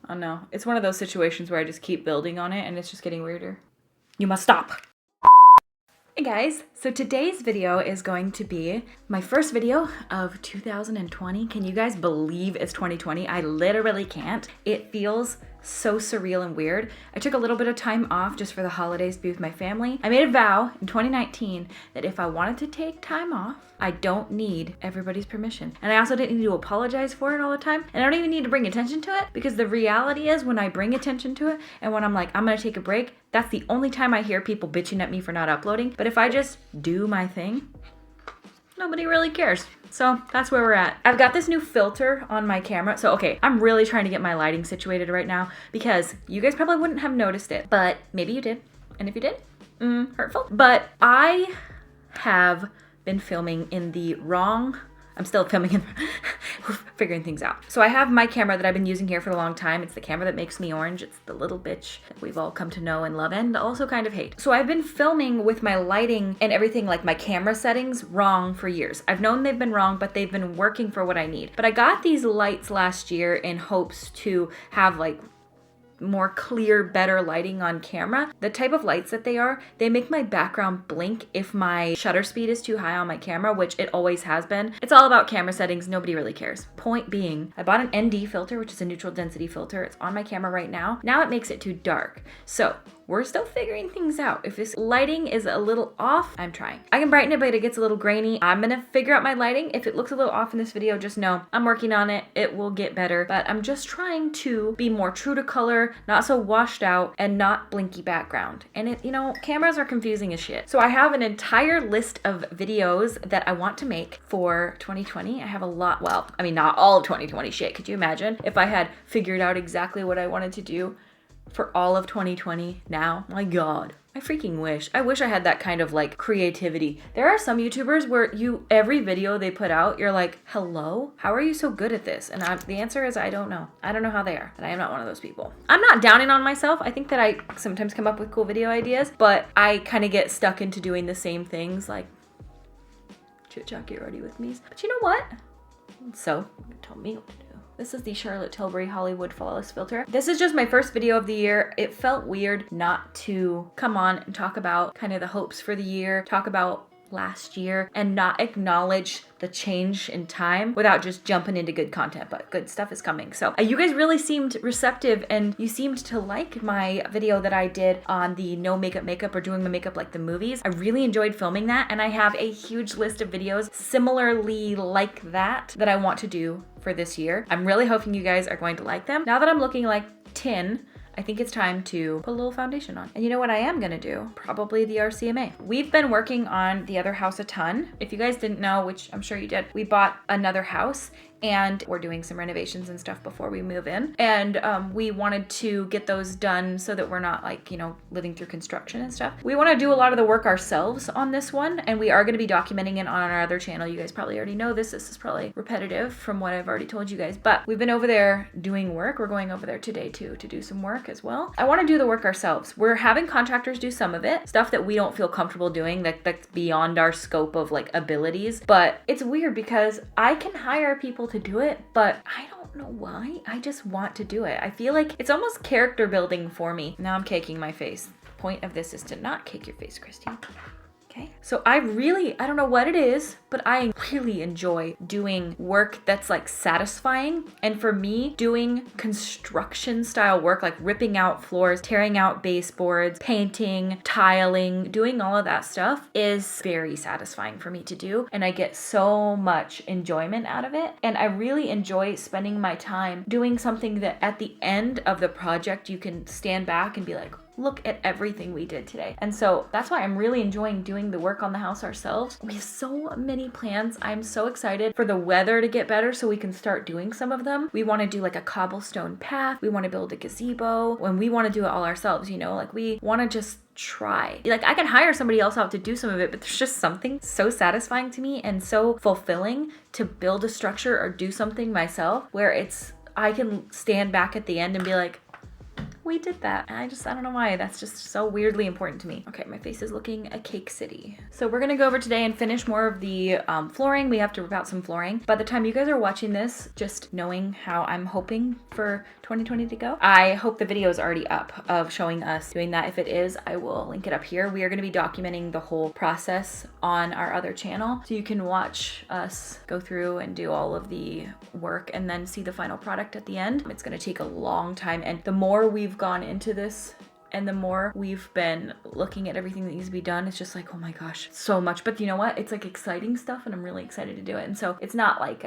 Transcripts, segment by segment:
Oh no. It's one of those situations where I just keep building on it and it's just getting weirder. You must stop. Hey guys, so today's video is going to be my first video of 2020. Can you guys believe it's 2020? I literally can't. It feels so surreal and weird. I took a little bit of time off just for the holidays to be with my family. I made a vow in 2019 that if I wanted to take time off, I don't need everybody's permission. And I also didn't need to apologize for it all the time. And I don't even need to bring attention to it, because the reality is when I bring attention to it and when I'm like, I'm gonna take a break, that's the only time I hear people bitching at me for not uploading. But if I just do my thing, nobody really cares. So that's where we're at. I've got this new filter on my camera. So, okay, I'm really trying to get my lighting situated right now because you guys probably wouldn't have noticed it, but maybe you did. And if you did, hurtful. But I have been filming in the wrong, I'm still filming in, we're figuring things out. So I have my camera that I've been using here for a long time. It's the camera that makes me orange. It's the little bitch that we've all come to know and love and also kind of hate. So I've been filming with my lighting and everything, like my camera settings, wrong for years. I've known they've been wrong, but they've been working for what I need. But I got these lights last year in hopes to have like more clear, better lighting on camera. The type of lights that they are, they make my background blink if my shutter speed is too high on my camera, which it always has been. It's all about camera settings. Nobody really cares. Point being, I bought an ND filter, which is a neutral density filter. It's on my camera right now. Now it makes it too dark. So we're still figuring things out. If this lighting is a little off, I'm trying. I can brighten it, but it gets a little grainy. I'm gonna figure out my lighting. If it looks a little off in this video, just know I'm working on it. It will get better, but I'm just trying to be more true to color, not so washed out, and not blinky background. And it, you know, cameras are confusing as shit. So I have an entire list of videos that I want to make for 2020. I have a lot, well, I mean, not all of 2020 shit. Could you imagine if I had figured out exactly what I wanted to do for all of 2020 now? My God, I freaking wish. I wish I had that kind of like creativity. There are some YouTubers where every video they put out, you're like, hello? How are you so good at this? And the answer is, I don't know. I don't know how they are, but I am not one of those people. I'm not downing on myself. I think that I sometimes come up with cool video ideas, but I kind of get stuck into doing the same things like, chit chat, get ready with me. But you know what? So, tell me what to do. This is the Charlotte Tilbury Hollywood Flawless Filter. This is just my first video of the year. It felt weird not to come on and talk about kind of the hopes for the year, talk about last year, and not acknowledge the change in time without just jumping into good content, but good stuff is coming. So you guys really seemed receptive and you seemed to like my video that I did on the no makeup or doing my makeup like the movies. I really enjoyed filming that, and I have a huge list of videos similarly like that I want to do for this year. I'm really hoping you guys are going to like them. Now that I'm looking like 10, I think it's time to put a little foundation on. And you know what I am gonna do? Probably the RCMA. We've been working on the other house a ton. If you guys didn't know, which I'm sure you did, we bought another house and we're doing some renovations and stuff before we move in. And we wanted to get those done so that we're not like, you know, living through construction and stuff. We wanna do a lot of the work ourselves on this one, and we are gonna be documenting it on our other channel. You guys probably already know this. This is probably repetitive from what I've already told you guys, but we've been over there doing work. We're going over there today too to do some work as well. I wanna do the work ourselves. We're having contractors do some of it, stuff that we don't feel comfortable doing, that's beyond our scope of like abilities. But it's weird because I can hire people to do it, but I don't know why. I just want to do it. I feel like it's almost character building for me. Now I'm caking my face. Point of this is to not cake your face, Christy. Okay. So I don't know what it is, but I really enjoy doing work that's like satisfying. And for me, doing construction style work, like ripping out floors, tearing out baseboards, painting, tiling, doing all of that stuff is very satisfying for me to do. And I get so much enjoyment out of it. And I really enjoy spending my time doing something that at the end of the project, you can stand back and be like, look at everything we did today. And so that's why I'm really enjoying doing the work on the house ourselves. We have so many plans. I'm so excited for the weather to get better so we can start doing some of them. We want to do like a cobblestone path. We want to build a gazebo, and we want to do it all ourselves, you know, like we want to just try. Like I can hire somebody else out to do some of it, but there's just something so satisfying to me and so fulfilling to build a structure or do something myself where I can stand back at the end and be like, we did that. And I don't know why. That's just so weirdly important to me. Okay, my face is looking a cake city. So we're gonna go over today and finish more of the flooring. We have to rip out some flooring. By the time you guys are watching this, just knowing how I'm hoping for 2020 to go, I hope the video is already up of showing us doing that. If it is, I will link it up here. We are gonna be documenting the whole process on our other channel, so you can watch us go through and do all of the work and then see the final product at the end. It's gonna take a long time, and the more we've gone into this and the more we've been looking at everything that needs to be done, it's just like, oh my gosh, so much. But you know what? It's like exciting stuff, and I'm really excited to do it. And so it's not like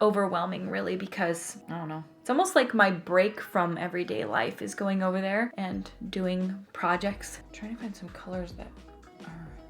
overwhelming really, because I don't know. It's almost like my break from everyday life is going over there and doing projects. I'm trying to find some colors that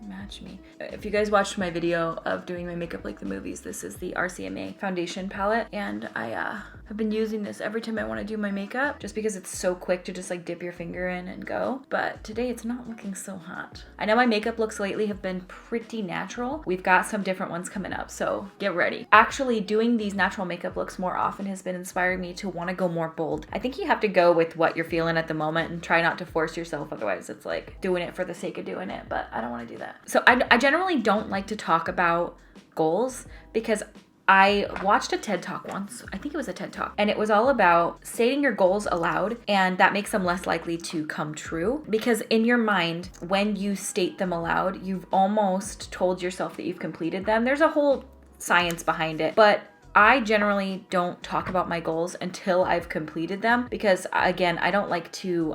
match me. If you guys watched my video of doing my makeup like the movies, this is the RCMA foundation palette, and I have been using this every time I want to do my makeup just because it's so quick to just like dip your finger in and go. But today it's not looking so hot. I know my makeup looks lately have been pretty natural. We've got some different ones coming up, so get ready. Actually, doing these natural makeup looks more often has been inspiring me to want to go more bold. I think you have to go with what you're feeling at the moment and try not to force yourself, otherwise it's like doing it for the sake of doing it, but I don't want to do that. So I generally don't like to talk about goals because I watched a TED Talk once. I think it was a TED Talk. And it was all about stating your goals aloud, and that makes them less likely to come true. Because in your mind, when you state them aloud, you've almost told yourself that you've completed them. There's a whole science behind it, but I generally don't talk about my goals until I've completed them because, again, I don't like to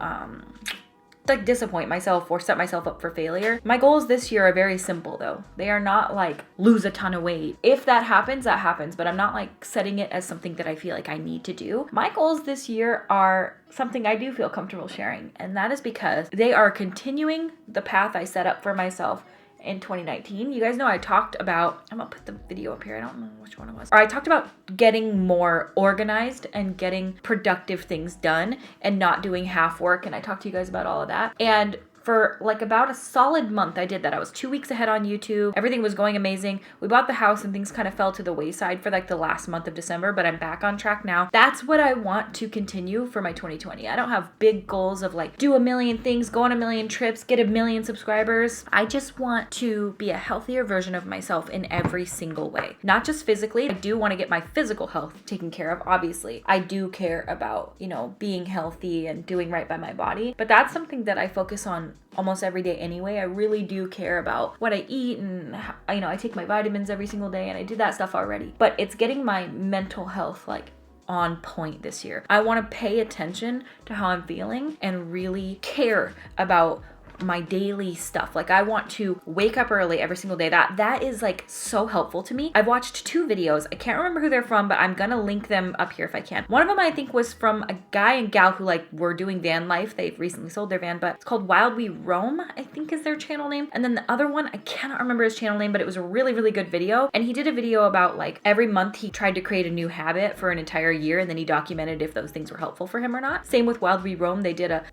like disappoint myself or set myself up for failure. My goals this year are very simple though. They are not like lose a ton of weight. If that happens, that happens, but I'm not like setting it as something that I feel like I need to do. My goals this year are something I do feel comfortable sharing, and that is because they are continuing the path I set up for myself in 2019. You guys know I talked about, I'm gonna put the video up here, I don't know which one it was. Or I talked about getting more organized and getting productive things done and not doing half work, and I talked to you guys about all of that. And for like about a solid month, I did that. I was 2 weeks ahead on YouTube. Everything was going amazing. We bought the house and things kind of fell to the wayside for like the last month of December, but I'm back on track now. That's what I want to continue for my 2020. I don't have big goals of like do a million things, go on a million trips, get a million subscribers. I just want to be a healthier version of myself in every single way. Not just physically. I do want to get my physical health taken care of, obviously. I do care about, you know, being healthy and doing right by my body, but that's something that I focus on almost every day anyway. I really do care about what I eat, and you know, I take my vitamins every single day, and I do that stuff already. But it's getting my mental health like on point this year. I want to pay attention to how I'm feeling and really care about my daily stuff. Like I want to wake up early every single day. That is like so helpful to me. I've watched 2 videos. I can't remember who they're from, but I'm gonna link them up here if I can. One of them I think was from a guy and gal who like were doing van life. They've recently sold their van, but it's called Wild We Roam, I think is their channel name. And then the other one, I cannot remember his channel name, but it was a really, really good video. And he did a video about like every month he tried to create a new habit for an entire year, and then he documented if those things were helpful for him or not. Same with Wild We Roam.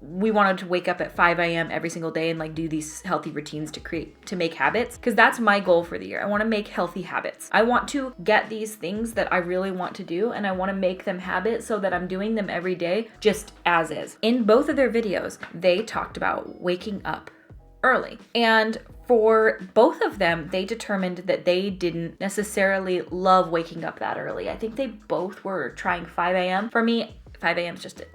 We wanted to wake up at 5 a.m. every single day and like do these healthy routines to make habits, because that's my goal for the year. I want to make healthy habits. I want to get these things that I really want to do, and I want to make them habits so that I'm doing them every day just as is. In both of their videos, they talked about waking up early. And for both of them, they determined that they didn't necessarily love waking up that early. I think they both were trying 5 a.m. For me, 5 a.m. is just a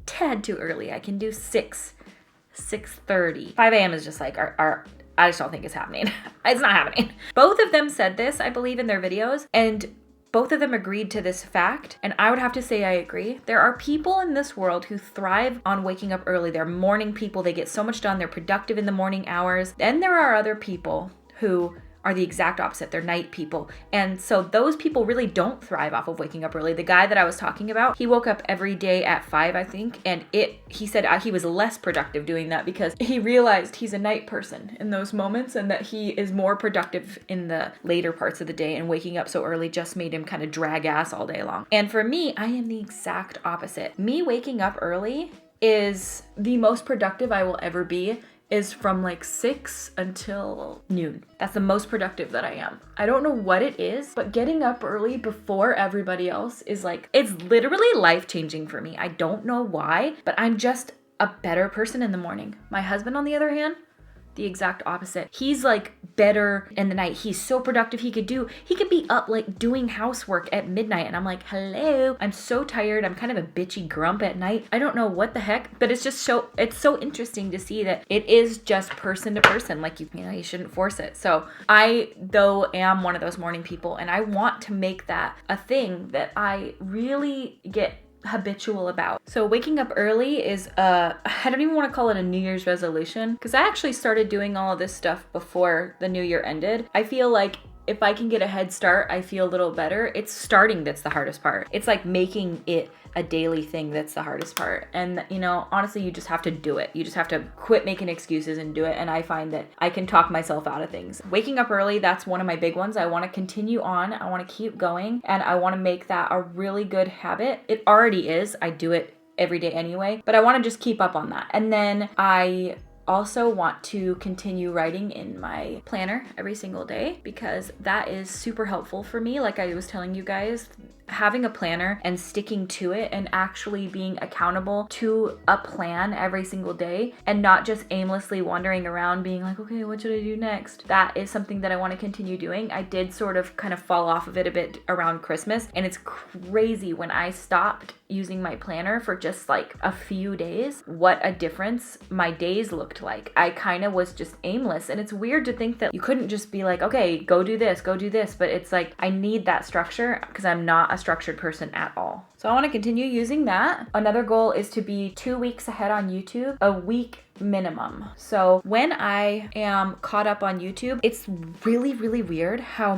tad too early. I can do 6:30. 5 a.m. is just like I just don't think it's happening. It's not happening. Both of them said this, I believe, in their videos, and both of them agreed to this fact, and I would have to say I agree. There are people in this world who thrive on waking up early. They're morning people. They get so much done. They're productive in the morning hours. Then there are other people who are the exact opposite. They're night people. And so those people really don't thrive off of waking up early. The guy that I was talking about, he woke up every day at 5, I think. And he said he was less productive doing that because he realized he's a night person in those moments, and that he is more productive in the later parts of the day, and waking up so early just made him kind of drag ass all day long. And for me, I am the exact opposite. Me waking up early is the most productive I will ever be, is from like 6 until noon. That's the most productive that I am. I don't know what it is, but getting up early before everybody else is like, it's literally life-changing for me. I don't know why, but I'm just a better person in the morning. My husband, on the other hand, the exact opposite. He's like better in the night. He's so productive. He could be up like doing housework at midnight. And I'm like, hello, I'm so tired. I'm kind of a bitchy grump at night. I don't know what the heck, but it's so interesting to see that it is just person to person. Like you shouldn't force it. So I, though, am one of those morning people, and I want to make that a thing that I really get habitual about. So waking up early is I don't even want to call it a New Year's resolution, because I actually started doing all of this stuff before the new year ended. I feel like if I can get a head start, I feel a little better. It's starting that's the hardest part. It's like making it a daily thing that's the hardest part. And honestly, you just have to do it. You just have to quit making excuses and do it. And I find that I can talk myself out of things. Waking up early, that's one of my big ones. I want to continue on. I want to keep going, and I want to make that a really good habit. It already is. I do it every day anyway, but I want to just keep up on that. And then I also want to continue writing in my planner every single day, because that is super helpful for me. Like I was telling you guys, having a planner and sticking to it and actually being accountable to a plan every single day, and not just aimlessly wandering around being like, okay, what should I do next? That is something that I want to continue doing. I did sort of kind of fall off of it a bit around Christmas, and it's crazy when I stopped using my planner for just like a few days, what a difference my days looked like. I kind of was just aimless, and it's weird to think that you couldn't just be like, okay, go do this, but it's like I need that structure because I'm not a structured person at all. So I want to continue using that. Another goal is to be 2 weeks ahead on YouTube, a week minimum. So when I am caught up on YouTube, it's really, really weird how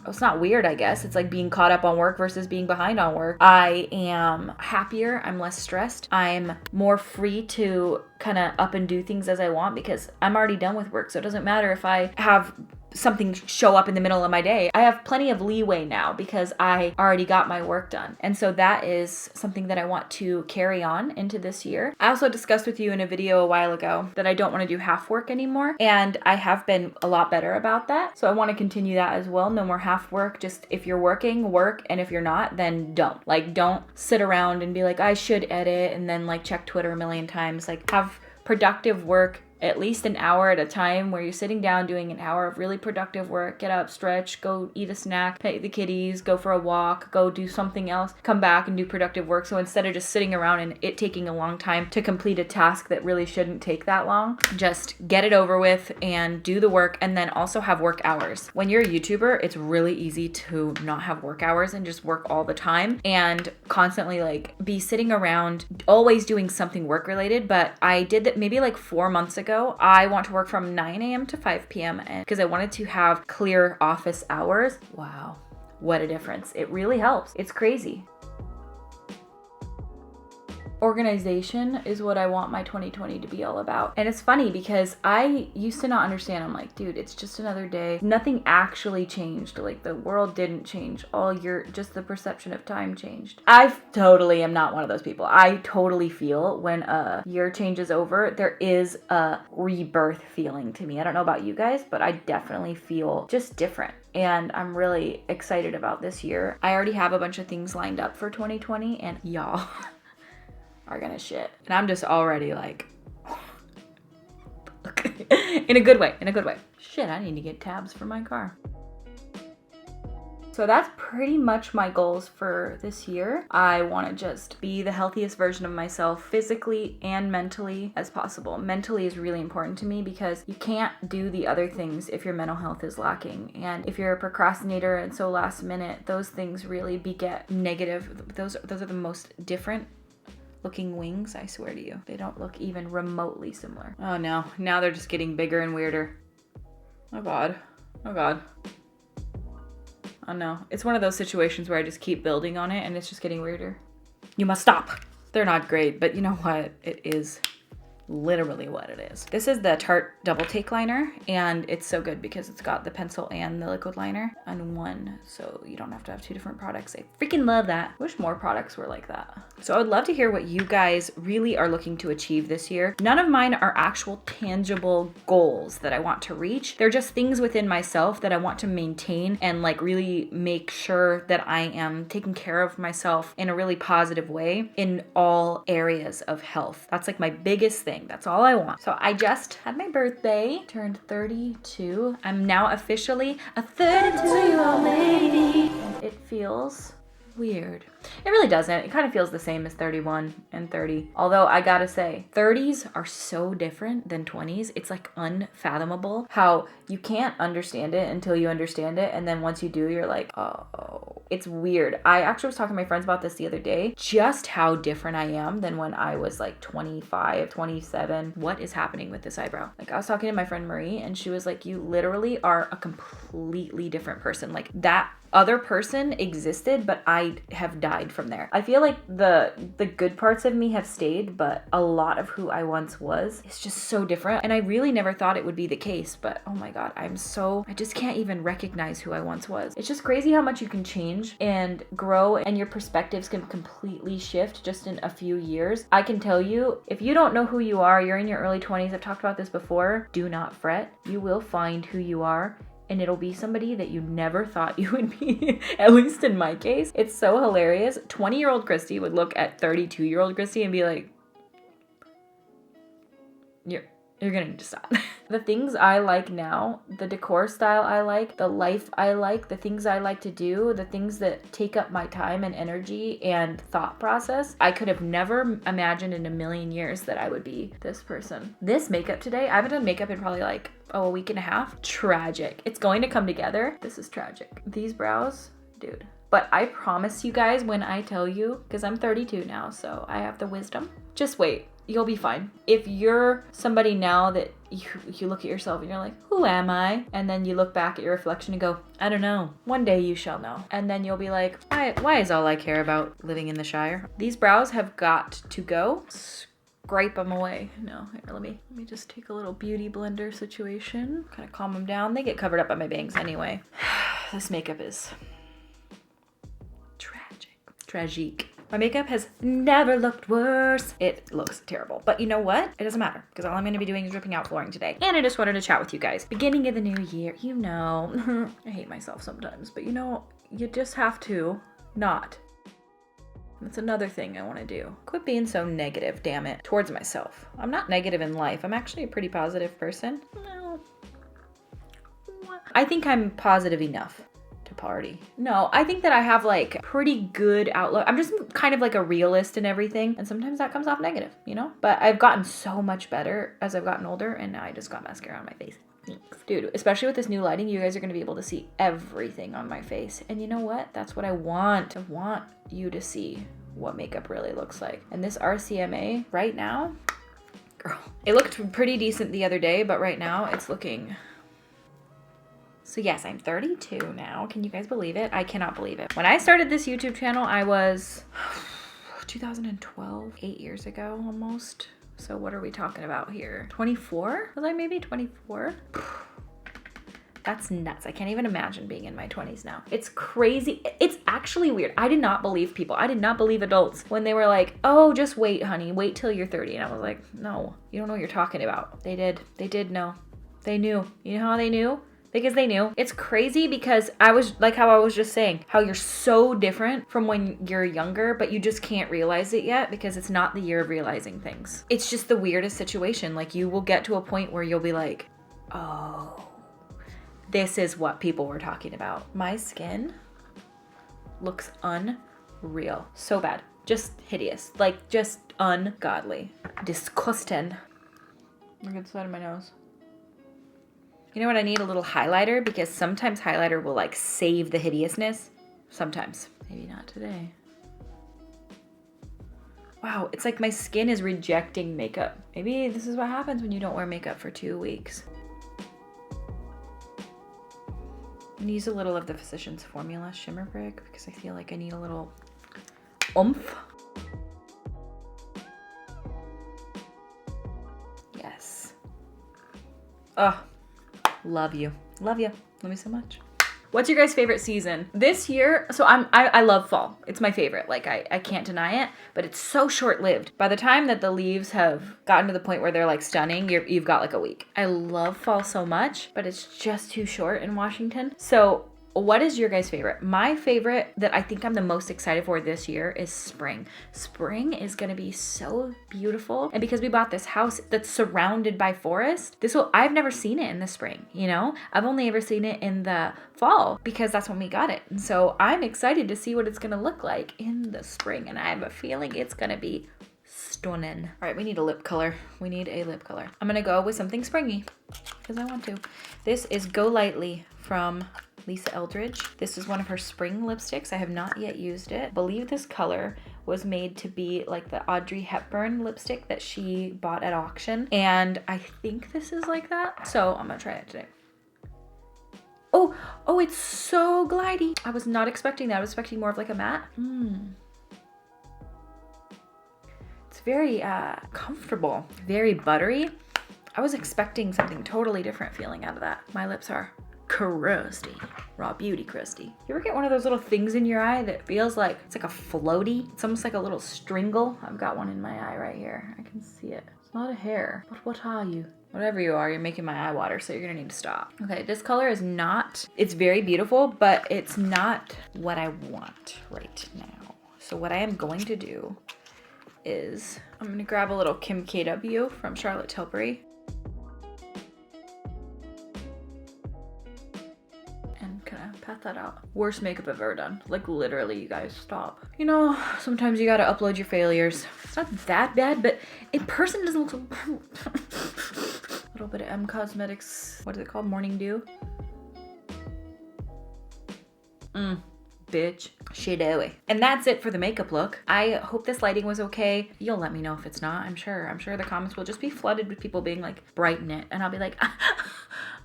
it's not weird, I guess. It's like being caught up on work versus being behind on work. I am happier. I'm less stressed. I'm more free to kind of up and do things as I want, because I'm already done with work. So it doesn't matter if I have something show up in the middle of my day. I have plenty of leeway now because I already got my work done. And so that is something that I want to carry on into this year. I also discussed with you in a video a while ago that I don't want to do half work anymore. And I have been a lot better about that. So I want to continue that as well. No more half work. Just if you're working, work. And if you're not, then don't. Like, don't sit around and be like, I should edit, and then like check Twitter a million times. Like, have productive work at least an hour at a time, where you're sitting down doing an hour of really productive work. Get up, stretch, go eat a snack, pet the kitties, go for a walk, go do something else, come back and do productive work. So instead of just sitting around and it taking a long time to complete a task that really shouldn't take that long, just get it over with and do the work, and then also have work hours. When you're a YouTuber, it's really easy to not have work hours and just work all the time and constantly like be sitting around always doing something work related. But I did that maybe like 4 months ago. I want to work from 9 a.m. to 5 p.m. because I wanted to have clear office hours. Wow, what a difference. It really helps. It's crazy. Organization is what I want my 2020 to be all about. And it's funny because I used to not understand. I'm like, dude, it's just another day. Nothing actually changed. Like, the world didn't change. Just the perception of time changed. I totally am not one of those people. I totally feel when a year changes over, there is a rebirth feeling to me. I don't know about you guys, but I definitely feel just different. And I'm really excited about this year. I already have a bunch of things lined up for 2020, and y'all are gonna shit. And I'm just already like, in a good way. Shit, I need to get tabs for my car. So that's pretty much my goals for this year. I want to just be the healthiest version of myself, physically and mentally as possible. Mentally is really important to me because you can't do the other things if your mental health is lacking. And if you're a procrastinator and so last minute, those things really beget negative. Those are the most different looking wings, I swear to you. They don't look even remotely similar. Oh no, now they're just getting bigger and weirder. Oh god. Oh no. It's one of those situations where I just keep building on it and it's just getting weirder. You must stop. They're not great, but you know what? It is literally what it is. This is the Tarte Double Take Liner, and it's so good because it's got the pencil and the liquid liner on one, so you don't have to have two different products. I freaking love that. Wish more products were like that. So I would love to hear what you guys really are looking to achieve this year. None of mine are actual tangible goals that I want to reach. They're just things within myself that I want to maintain and like really make sure that I am taking care of myself in a really positive way in all areas of health. That's like my biggest thing. That's all I want. So I just had my birthday, turned 32. I'm now officially a 32-year-old lady. And it feels weird. It really doesn't. It kind of feels the same as 31 and 30. Although I gotta say, 30s are so different than 20s. It's like unfathomable how you can't understand it until you understand it. And then once you do, you're like, oh, it's weird. I actually was talking to my friends about this the other day, just how different I am than when I was like 25, 27. What is happening with this eyebrow? Like I was talking to my friend Marie and she was like, you literally are a completely different person. Like that other person existed, but I have died from there. I feel like the good parts of me have stayed, but a lot of who I once was is just so different. And I really never thought it would be the case, but oh my God, I just can't even recognize who I once was. It's just crazy how much you can change and grow and your perspectives can completely shift just in a few years. I can tell you, if you don't know who you are, you're in your early 20s, I've talked about this before, do not fret. You will find who you are. And it'll be somebody that you never thought you would be, at least in my case. It's so hilarious. 20-year-old Christy would look at 32-year-old Christy and be like, you're gonna need to stop. The things I like now, the decor style I like, the life I like, the things I like to do, the things that take up my time and energy and thought process, I could have never imagined in a million years that I would be this person. This makeup today, I haven't done makeup in probably like, a week and a half. Tragic. It's going to come together. This is tragic. These brows, dude. But I promise you guys when I tell you, because I'm 32 now, so I have the wisdom, just wait. You'll be fine. If you're somebody now that you look at yourself and you're like, who am I? And then you look back at your reflection and go, I don't know. One day you shall know. And then you'll be like, why is all I care about living in the Shire? These brows have got to go. Scrape them away. No, here, let me just take a little beauty blender situation. Kind of calm them down. They get covered up by my bangs anyway. This makeup is tragic. My makeup has never looked worse. It looks terrible. But you know what? It doesn't matter because all I'm going to be doing is ripping out flooring today. And I just wanted to chat with you guys. Beginning of the new year, you know, I hate myself sometimes, but you know, you just have to not. That's another thing I want to do. Quit being so negative, damn it, towards myself. I'm not negative in life. I'm actually a pretty positive person. No. I think I'm positive enough to party. No, I think that I have like pretty good outlook. I'm just kind of like a realist and everything. And sometimes that comes off negative, you know? But I've gotten so much better as I've gotten older and now I just got mascara on my face. Thanks. Dude, especially with this new lighting, you guys are going to be able to see everything on my face. And you know what? That's what I want. I want you to see what makeup really looks like. And this RCMA right now, girl, it looked pretty decent the other day, but right now it's looking... So yes, I'm 32 now. Can you guys believe it? I cannot believe it. When I started this YouTube channel, I was 2012, 8 years ago almost. So what are we talking about here? 24? Was I maybe 24? That's nuts. I can't even imagine being in my 20s now. It's crazy. It's actually weird. I did not believe people. I did not believe adults when they were like, oh, just wait, honey. Wait till you're 30. And I was like, no, you don't know what you're talking about. They did. They did know. They knew. You know how they knew? Because they knew. It's crazy because I was like how I was just saying, how you're so different from when you're younger, but you just can't realize it yet because it's not the year of realizing things. It's just the weirdest situation. Like you will get to a point where you'll be like, oh, this is what people were talking about. My skin looks unreal. So bad. Just hideous. Like just ungodly. Disgusting. Look at the side of my nose. You know what? I need a little highlighter because sometimes highlighter will like save the hideousness. Sometimes. Maybe not today. Wow, it's like my skin is rejecting makeup. Maybe this is what happens when you don't wear makeup for 2 weeks. I'm gonna use a little of the Physicians Formula Shimmer Brick because I feel like I need a little oomph. Oh, love you. Love you. Love you so much. What's your guys' favorite season? This year, so I love fall. It's my favorite. Like, I can't deny it, but it's so short-lived. By the time that the leaves have gotten to the point where they're like stunning, you've got like a week. I love fall so much, but it's just too short in Washington. So what is your guys' favorite? My favorite that I think I'm the most excited for this year is spring. Spring is gonna be so beautiful. And because we bought this house that's surrounded by forest, I've never seen it in the spring, you know? I've only ever seen it in the fall because that's when we got it. And so I'm excited to see what it's gonna look like in the spring. And I have a feeling it's gonna be stunning. All right, we need a lip color. We need a lip color. I'm gonna go with something springy because I want to. This is Go Lightly from Lisa Eldridge. This is one of her spring lipsticks. I have not yet used it. I believe this color was made to be like the Audrey Hepburn lipstick that she bought at auction. And I think this is like that. So I'm gonna try it today. Oh, it's so glidey. I was not expecting that. I was expecting more of like a matte. It's very comfortable, very buttery. I was expecting something totally different feeling out of that. My lips are crusty. Raw beauty crusty. You ever get one of those little things in your eye that feels like it's like a floaty? It's almost like a little stringle. I've got one in my eye right here. I can see it. It's not a hair, but what are you? Whatever you are, you're making my eye water, so you're gonna need to stop. Okay, this color is not, it's very beautiful, but it's not what I want right now. So what I am going to do is I'm gonna grab a little Kim KW from Charlotte Tilbury. Pat that out. Worst makeup I've ever done. Like literally, you guys, stop. You know, sometimes you gotta upload your failures. It's not that bad, but in person it doesn't look so... A little bit of M Cosmetics, what is it called? Morning Dew. Bitch. Shadowy. And that's it for the makeup look. I hope this lighting was okay. You'll let me know if it's not, I'm sure. I'm sure the comments will just be flooded with people being like, brighten it. And I'll be like,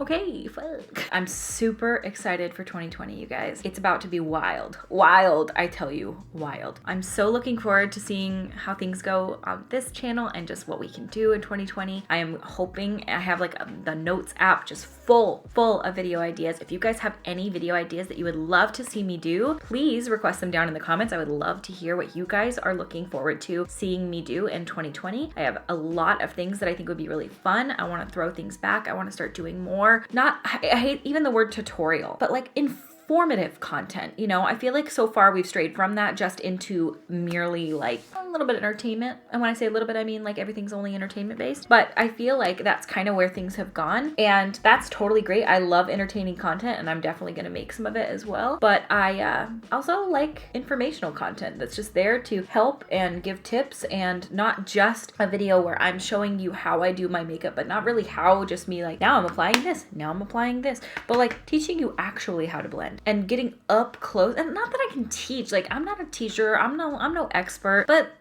okay, fuck. I'm super excited for 2020, you guys. It's about to be wild. Wild, I tell you, wild. I'm so looking forward to seeing how things go on this channel and just what we can do in 2020. I am hoping, I have like the notes app just full of video ideas. If you guys have any video ideas that you would love to see me do, please request them down in the comments. I would love to hear what you guys are looking forward to seeing me do in 2020. I have a lot of things that I think would be really fun. I want to throw things back. I want to start doing more. I hate even the word tutorial, but like informative content, you know? I feel like so far we've strayed from that just into merely like a little bit of entertainment. And when I say a little bit, I mean like everything's only entertainment based. But I feel like that's kind of where things have gone. And that's totally great. I love entertaining content and I'm definitely going to make some of it as well. But I also like informational content that's just there to help and give tips, and not just a video where I'm showing you how I do my makeup, but not really how, just me like, now I'm applying this, now I'm applying this, but like teaching you actually how to blend and getting up close. And not that I can teach, like I'm not a teacher, I'm no expert, but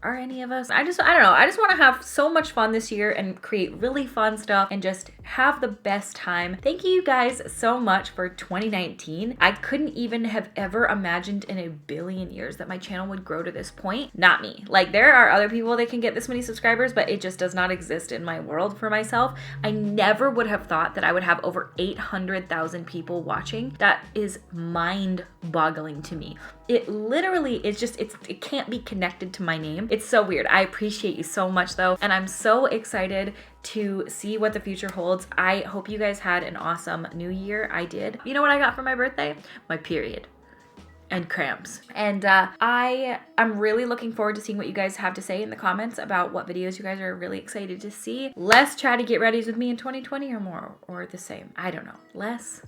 are any of us? I don't know. I just want to have so much fun this year and create really fun stuff and just have the best time. Thank you guys so much for 2019. I couldn't even have ever imagined in a billion years that my channel would grow to this point. Not me. Like there are other people that can get this many subscribers, but it just does not exist in my world for myself. I never would have thought that I would have over 800,000 people watching. That is mind-boggling to me. It literally is just, it can't be connected to my name. It's so weird. I appreciate you so much though. And I'm so excited to see what the future holds. I hope you guys had an awesome new year. I did. You know what I got for my birthday? My period. And cramps. And I'm really looking forward to seeing what you guys have to say in the comments about what videos you guys are really excited to see. Less try to get readies with me in 2020 or more, or the same. I don't know. Less?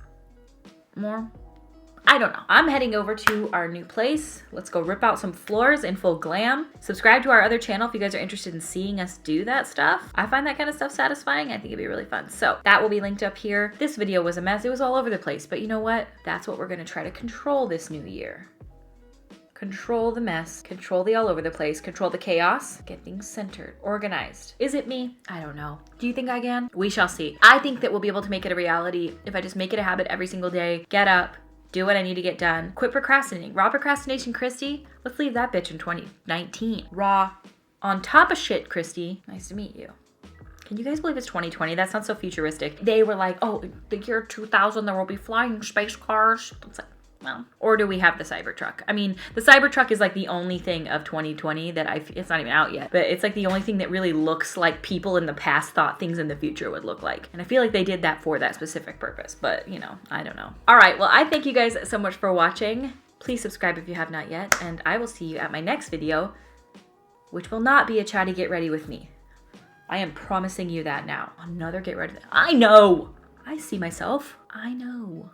More? I don't know. I'm heading over to our new place. Let's go rip out some floors in full glam. Subscribe to our other channel if you guys are interested in seeing us do that stuff. I find that kind of stuff satisfying. I think it'd be really fun. So that will be linked up here. This video was a mess. It was all over the place, but you know what? That's what we're gonna try to control this new year. Control the mess, control the all over the place, control the chaos, get things centered, organized. Is it me? I don't know. Do you think I can? We shall see. I think that we'll be able to make it a reality if I just make it a habit every single day, get up, do what I need to get done. Quit procrastinating. Raw procrastination, Christy. Let's leave that bitch in 2019. Raw on top of shit, Christy. Nice to meet you. Can you guys believe it's 2020? That sounds so futuristic. They were like, oh, the year 2000, there will be flying space cars. It's like, well, or do we have the Cybertruck? I mean, the Cybertruck is like the only thing of 2020 that it's not even out yet, but it's like the only thing that really looks like people in the past thought things in the future would look like. And I feel like they did that for that specific purpose, but you know, I don't know. All right, well, I thank you guys so much for watching. Please subscribe if you have not yet, and I will see you at my next video, which will not be a chatty get ready with me. I am promising you that now. Another get ready. I know. I see myself. I know.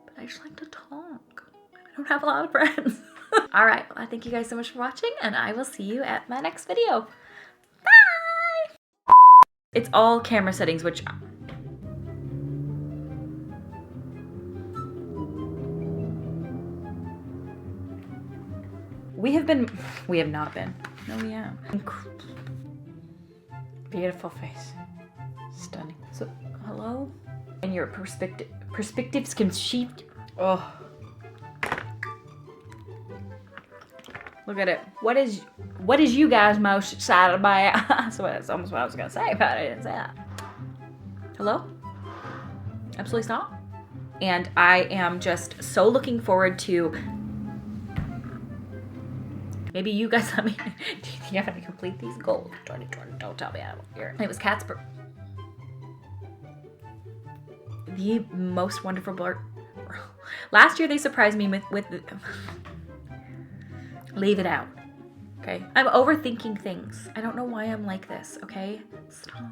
But I just like to talk. I don't have a lot of friends. All right. Well, I thank you guys so much for watching, and I will see you at my next video. Bye. It's all camera settings, which... We have not been. No, we have. Beautiful face. Stunning. So, hello? And your perspectives can shift. Oh. Look at it. What is you guys most excited about? That's almost what I was gonna say, but I didn't say that. Hello? Absolutely stop. And I am just so looking forward to... Maybe you guys let me. Do you think I'm gonna complete these goals? Don't tell me I don't hear. It was Casper. The most wonderful blur. Last year they surprised me with leave it out. Okay? I'm overthinking things. I don't know why I'm like this, okay? Stop.